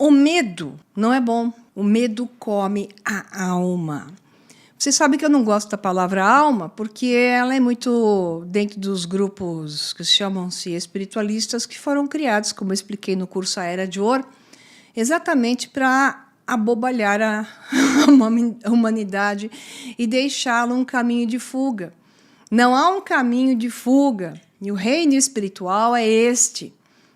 O medo não é bom. O medo come a alma. Você sabe que eu não gosto da palavra alma porque ela é muito dentro dos grupos que chamam-se espiritualistas, que foram criados, como eu expliquei no curso A Era de Ouro, exatamente para abobalhar a humanidade e deixá-la um caminho de fuga. Não há um caminho de fuga, e o reino espiritual é este.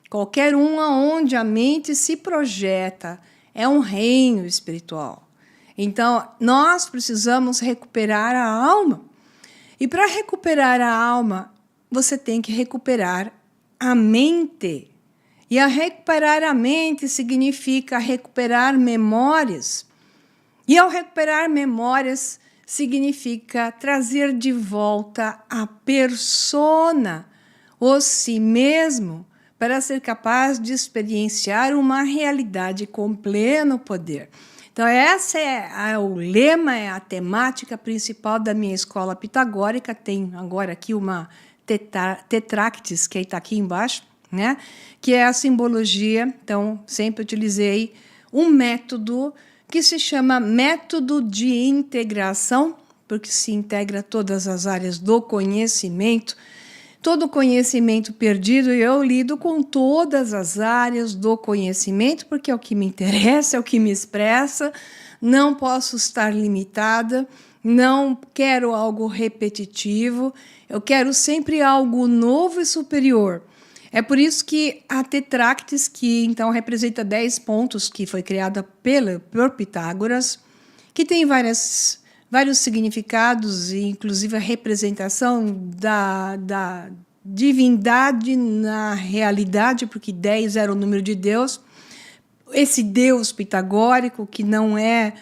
Qualquer um aonde a mente se projeta é um reino espiritual. Então, nós precisamos recuperar a alma. E para recuperar a alma, você tem que recuperar a mente. E a recuperar a mente significa recuperar memórias. E ao recuperar memórias, significa trazer de volta a persona, o si mesmo, para ser capaz de experienciar uma realidade com pleno poder. Então, esse é o lema, é a temática principal da minha escola pitagórica. Tem agora aqui uma tetráctis, que está aqui embaixo, né? Que é a simbologia. Então, sempre utilizei um método que se chama método de integração, porque se integra todas as áreas do conhecimento. Todo conhecimento perdido, eu lido com todas as áreas do conhecimento, porque é o que me interessa, é o que me expressa, não posso estar limitada, não quero algo repetitivo, eu quero sempre algo novo e superior. É por isso que a tetráctis, que então representa 10 pontos, que foi criada por Pitágoras, que tem vários significados, inclusive a representação da divindade na realidade, porque 10 era o número de Deus. Esse Deus pitagórico, que não é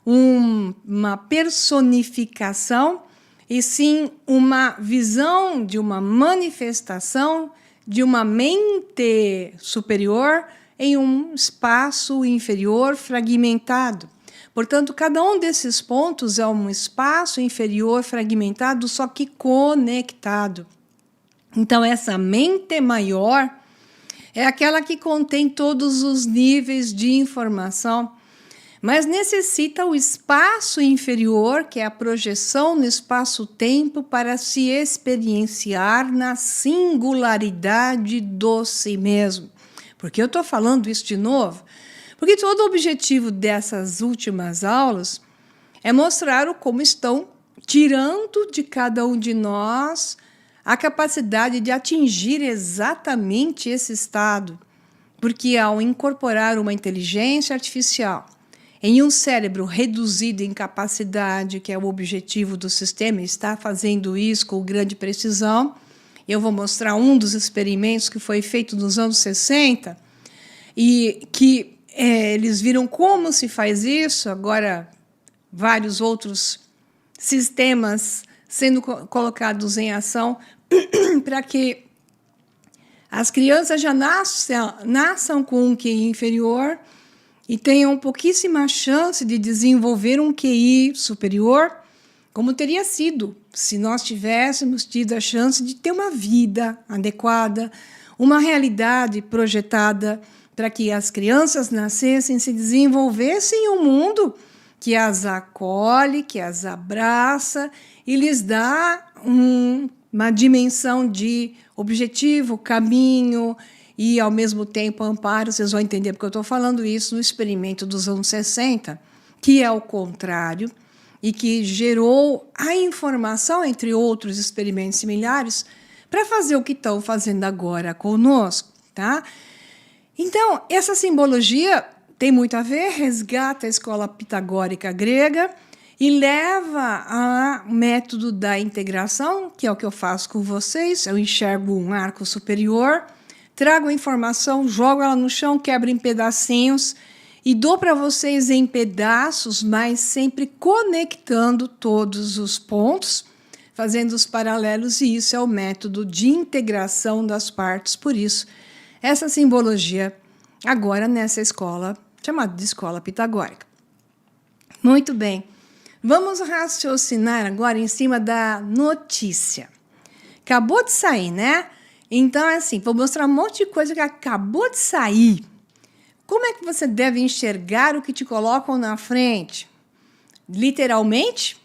uma personificação, e sim uma visão de uma manifestação de uma mente superior em um espaço inferior fragmentado. Portanto, cada um desses pontos é um espaço inferior fragmentado, só que conectado. Então, essa mente maior é aquela que contém todos os níveis de informação, mas necessita o espaço inferior, que é a projeção no espaço-tempo, para se experienciar na singularidade do si mesmo. Por que eu estou falando isso de novo? Porque todo o objetivo dessas últimas aulas é mostrar como estão tirando de cada um de nós a capacidade de atingir exatamente esse estado. Porque ao incorporar uma inteligência artificial em um cérebro reduzido em capacidade, que é o objetivo do sistema, está fazendo isso com grande precisão. Eu vou mostrar um dos experimentos que foi feito nos anos 60 e que eles viram como se faz isso. Agora, vários outros sistemas sendo colocados em ação para que as crianças já nasçam com um QI inferior e tenham pouquíssima chance de desenvolver um QI superior, como teria sido se nós tivéssemos tido a chance de ter uma vida adequada, uma realidade projetada para que as crianças nascessem, se desenvolvessem em um mundo que as acolhe, que as abraça e lhes dá uma dimensão de objetivo, caminho e, ao mesmo tempo, amparo. Vocês vão entender porque eu estou falando isso no experimento dos anos 60, que é o contrário, e que gerou a informação, entre outros experimentos similares, para fazer o que estão fazendo agora conosco. Tá? Então, essa simbologia tem muito a ver, resgata a escola pitagórica grega e leva ao método da integração, que é o que eu faço com vocês. Eu enxergo um arco superior, trago a informação, jogo ela no chão, quebro em pedacinhos e dou para vocês em pedaços, mas sempre conectando todos os pontos, fazendo os paralelos, e isso é o método de integração das partes. Por isso, essa simbologia agora nessa escola, chamada de escola pitagórica. Muito bem, vamos raciocinar agora em cima da notícia. Acabou de sair, né? Então, é assim, vou mostrar um monte de coisa que acabou de sair. Como é que você deve enxergar o que te colocam na frente? Literalmente,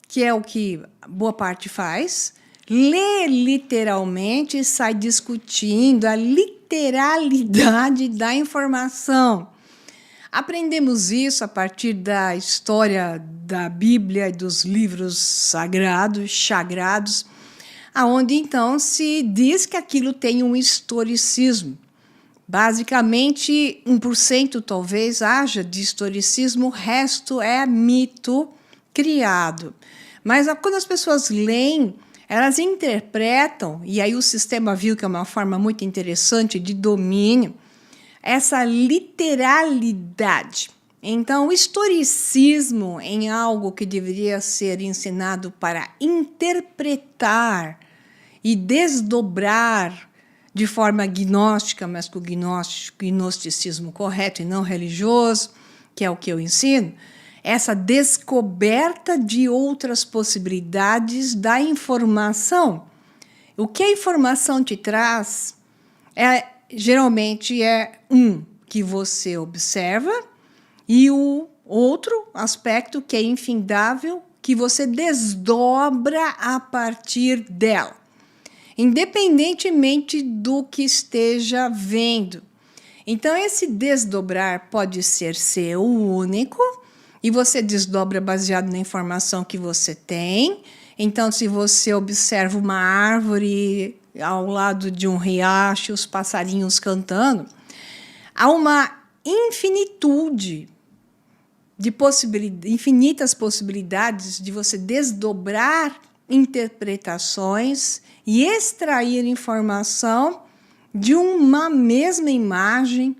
que é o que boa parte faz, lê literalmente e sai discutindo a literalidade da informação. Aprendemos isso a partir da história da Bíblia e dos livros sagrados, aonde então se diz que aquilo tem um historicismo. Basicamente, 1% talvez haja de historicismo, o resto é mito criado. Mas quando as pessoas leem, elas interpretam, e aí o sistema viu que é uma forma muito interessante de domínio, essa literalidade. Então, o historicismo em algo que deveria ser ensinado para interpretar e desdobrar de forma gnóstica, mas com o gnosticismo correto e não religioso, que é o que eu ensino, essa descoberta de outras possibilidades da informação. O que a informação te traz geralmente é que você observa e o outro aspecto que é infindável, que você desdobra a partir dela, independentemente do que esteja vendo. Então, esse desdobrar pode ser seu único, e você desdobra baseado na informação que você tem. Então, se você observa uma árvore ao lado de um riacho, os passarinhos cantando, há uma infinitude de infinitas possibilidades de você desdobrar interpretações e extrair informação de uma mesma imagem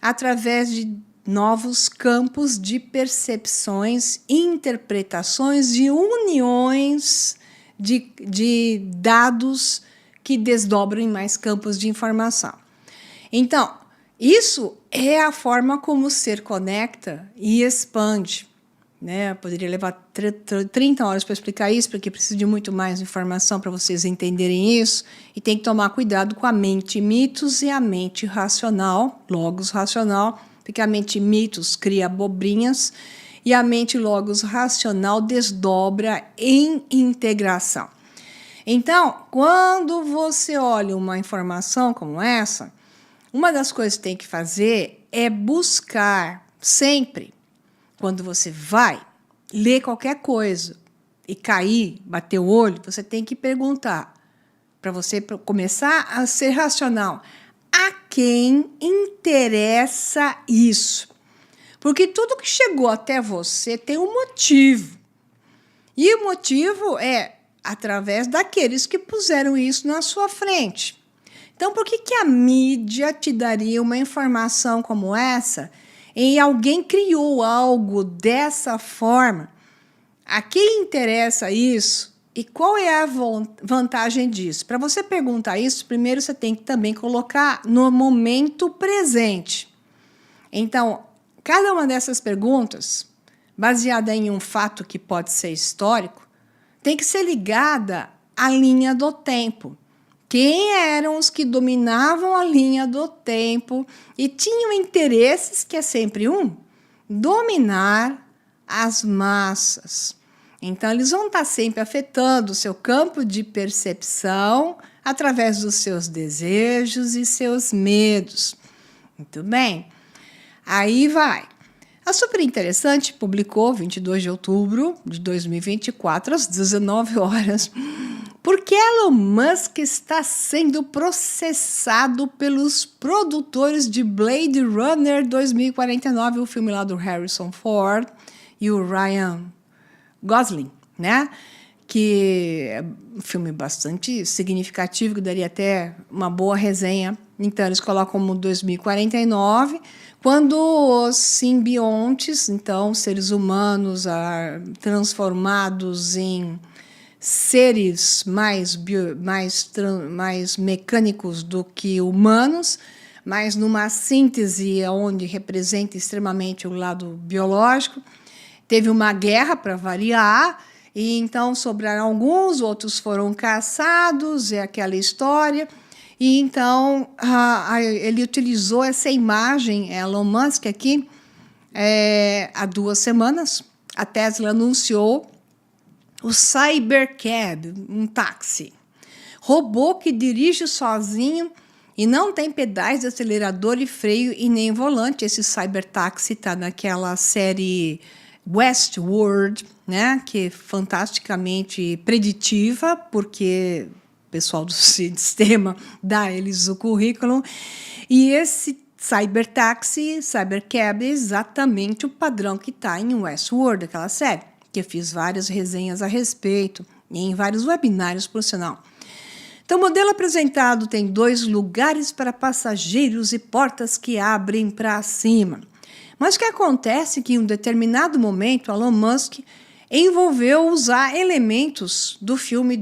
através de novos campos de percepções, interpretações e uniões de dados que desdobram em mais campos de informação. Então, isso é a forma como o ser conecta e expande. Né? Poderia levar 30 horas para explicar isso, porque preciso de muito mais informação para vocês entenderem isso, e tem que tomar cuidado com a mente mitos e a mente racional, logos racional, porque a mente mitos cria abobrinhas e a mente logos racional desdobra em integração. Então, quando você olha uma informação como essa, uma das coisas que tem que fazer é buscar sempre, quando você vai ler qualquer coisa e cair, bater o olho, você tem que perguntar, para você começar a ser racional, a quem interessa isso? Porque tudo que chegou até você tem um motivo. E o motivo é através daqueles que puseram isso na sua frente. Então, por que a mídia te daria uma informação como essa e alguém criou algo dessa forma? A quem interessa isso? E qual é a vantagem disso? Para você perguntar isso, primeiro você tem que também colocar no momento presente. Então, cada uma dessas perguntas, baseada em um fato que pode ser histórico, tem que ser ligada à linha do tempo. Quem eram os que dominavam a linha do tempo e tinham interesses, que é sempre dominar as massas. Então, eles vão estar sempre afetando o seu campo de percepção através dos seus desejos e seus medos. Muito bem. Aí vai. A Super Interessante publicou, 22 de outubro de 2024, às 19 horas, porque Elon Musk está sendo processado pelos produtores de Blade Runner 2049, o filme lá do Harrison Ford e o Ryan Gosling, né? Que é um filme bastante significativo, que daria até uma boa resenha. Então, eles colocam como 2049, quando os simbiontes, então, seres humanos transformados em seres mais mecânicos do que humanos, mas numa síntese onde representa extremamente o lado biológico. Teve uma guerra para variar, e então sobraram alguns, outros foram caçados, é aquela história. E então ele utilizou essa imagem, Elon Musk aqui, há 2 semanas. A Tesla anunciou o Cybercab, um táxi. Robô que dirige sozinho e não tem pedais de acelerador e freio e nem volante. Esse Cybertaxi está naquela série Westworld, né, que é fantasticamente preditiva, porque o pessoal do sistema dá eles o currículo. E esse Cybertaxi, Cybercab, é exatamente o padrão que está em Westworld, aquela série, que eu fiz várias resenhas a respeito, e em vários webinários, por sinal. Então, o modelo apresentado tem 2 lugares para passageiros e portas que abrem para cima. Mas o que acontece é que, em um determinado momento, Elon Musk envolveu usar elementos do filme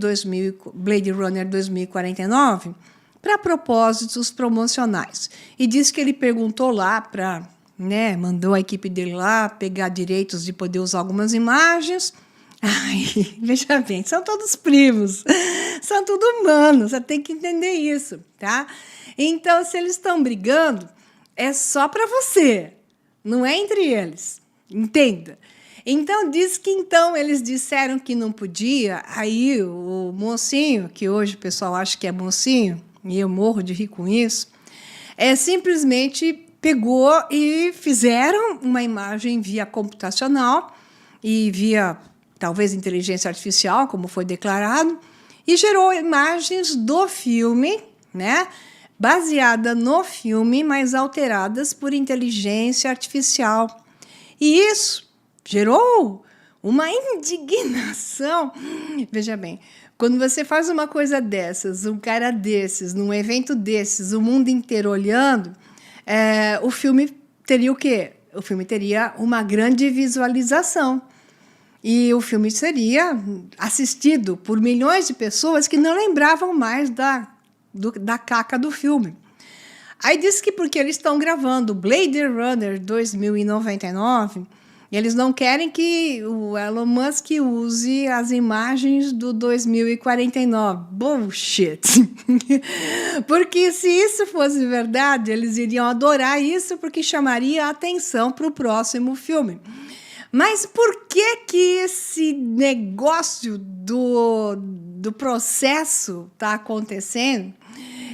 Blade Runner 2049 para propósitos promocionais. E disse que ele perguntou lá para, mandou a equipe dele lá pegar direitos de poder usar algumas imagens. Ai, veja bem, são todos primos, são tudo humanos, você tem que entender isso, tá? Então, se eles estão brigando, é só para você, não é entre eles, entenda. Então, diz que eles disseram que não podia, aí o mocinho, que hoje o pessoal acha que é mocinho, e eu morro de rir com isso, simplesmente pegou e fizeram uma imagem via computacional e via talvez inteligência artificial, como foi declarado, e gerou imagens do filme, né, baseada no filme, mas alteradas por inteligência artificial. E isso gerou uma indignação. Veja bem, quando você faz uma coisa dessas, um cara desses, num evento desses, o mundo inteiro olhando, o filme teria o quê? O filme teria uma grande visualização. E o filme seria assistido por milhões de pessoas que não lembravam mais da caca do filme. Aí diz que porque eles estão gravando Blade Runner 2099, eles não querem que o Elon Musk use as imagens do 2049. Bullshit! Porque se isso fosse verdade, eles iriam adorar isso, porque chamaria a atenção para o próximo filme. Mas por que esse negócio do processo está acontecendo?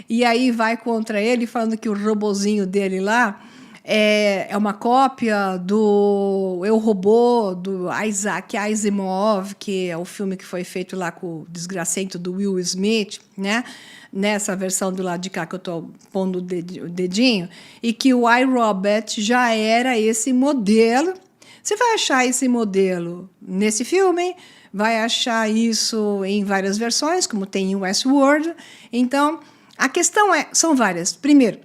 E aí vai contra ele, falando que o robozinho dele lá é uma cópia do Eu, Robô, do Isaac Asimov, que é o filme que foi feito lá com o desgracento do Will Smith, né? Nessa versão do lado de cá que eu estou pondo o dedinho, e que o iRobot já era esse modelo. Você vai achar esse modelo nesse filme, vai achar isso em várias versões, como tem em Westworld. Então, a questão são várias. Primeiro,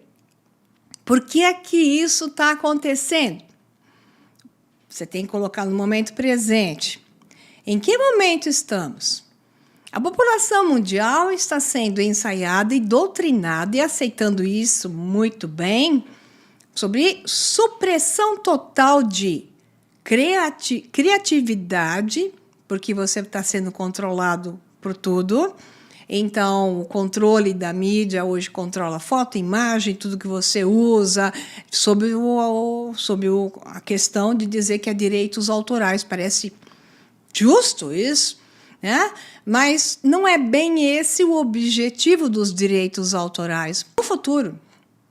por que é que isso está acontecendo? Você tem que colocar no momento presente. Em que momento estamos? A população mundial está sendo ensaiada e doutrinada, e aceitando isso muito bem, sobre supressão total de criatividade, porque você está sendo controlado por tudo. Então, o controle da mídia hoje controla foto, imagem, tudo que você usa, sob a questão de dizer que é direitos autorais. Parece justo isso, né? Mas não é bem esse o objetivo dos direitos autorais. No futuro,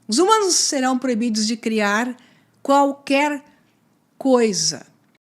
os humanos serão proibidos de criar qualquer coisa.